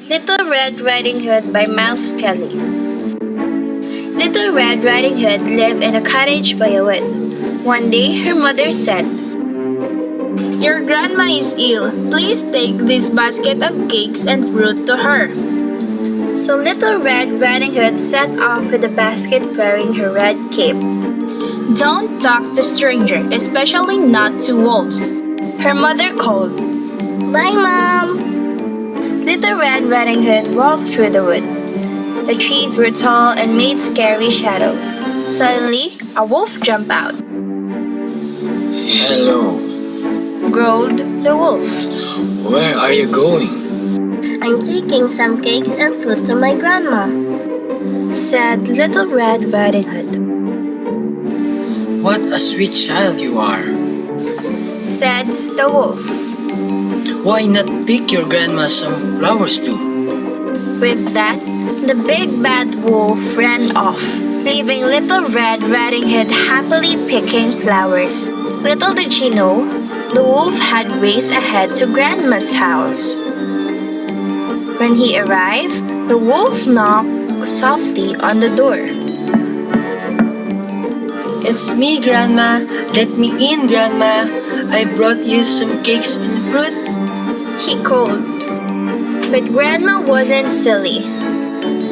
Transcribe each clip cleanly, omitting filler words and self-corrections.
Little Red Riding Hood by Miles Kelly. Little Red Riding Hood lived in a cottage by a wood. One day, her mother said, Your grandma is ill. Please take this basket of cakes and fruit to her. So Little Red Riding Hood set off with the basket wearing her red cape. Don't talk to strangers, especially not to wolves, Her mother called. Bye, Mom. Little Red Riding Hood walked through the wood. The trees were tall and made scary shadows. Suddenly, a wolf jumped out. Hello, Growled the wolf. where are you going? I'm taking some cakes and fruit to my grandma. Said Little Red Riding Hood. What a sweet child you are. Said the wolf. Why not pick your grandma some flowers too? With that, the big bad wolf ran off, leaving Little Red Riding Hood happily picking flowers. Little did she know, the wolf had raced ahead to Grandma's house. When he arrived, the wolf knocked softly on the door. It's me, Grandma. Let me in, Grandma. I brought you some cakes and fruit. He called. But Grandma wasn't silly.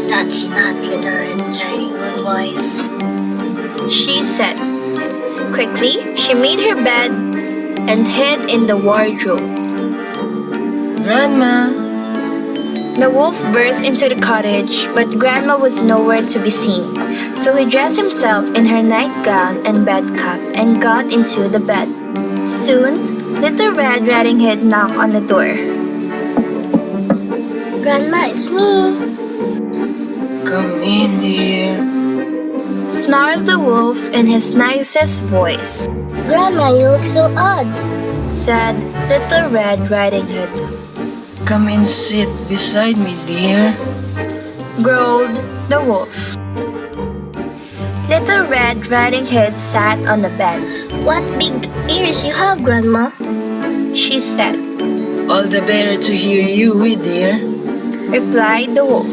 That's not Little Red Riding Hood voice. She said. Quickly, she made her bed and hid in the wardrobe. Grandma, The wolf burst into the cottage, but Grandma was nowhere to be seen. So he dressed himself in her nightgown and bedcap and got into the bed. Soon, Little Red Riding Hood knocked on the door. Grandma, it's me. come in, dear. Snarled the wolf in his nicest voice. Grandma, you look so odd. Said Little Red Riding Hood. Come and sit beside me, dear. Growled the wolf. Little Red Riding Hood sat on the bed. What big ears you have, Grandma. She said. All the better to hear you with, dear. Replied the wolf.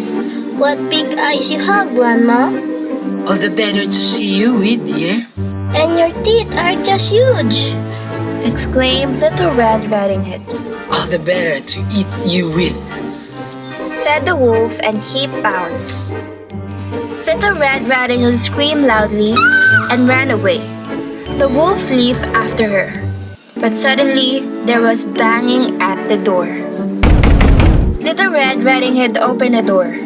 What big eyes you have, Grandma. All the better to see you with, dear. And your teeth are just huge. Exclaimed Little Red Riding Hood. All the better to eat you with. Said the wolf, and he pounced. Little Red Riding Hood screamed loudly and ran away. The wolf leaped after her, but suddenly there was banging at the door. Little Red Riding Hood opened the door.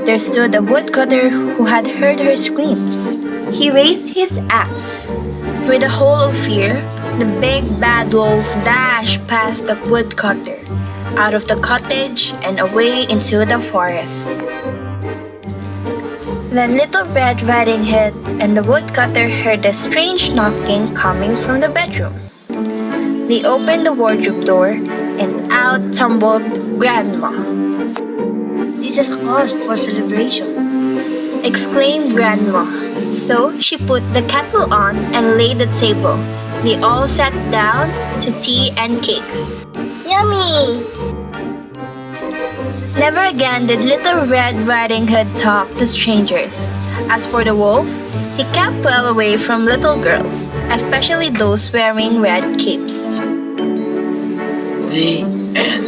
There stood a woodcutter who had heard her screams. He raised his axe. With a howl of fear, the big bad wolf dashed past the woodcutter, out of the cottage and away into the forest. Then Little Red Riding Hood and the woodcutter heard a strange knocking coming from the bedroom. They opened the wardrobe door, and out tumbled Grandma. This is cause for celebration. Exclaimed Grandma. So she put the kettle on and laid the table. They all sat down to tea and cakes. Yummy! Never again did Little Red Riding Hood talk to strangers. As for the wolf, he kept well away from little girls, especially those wearing red capes. The end.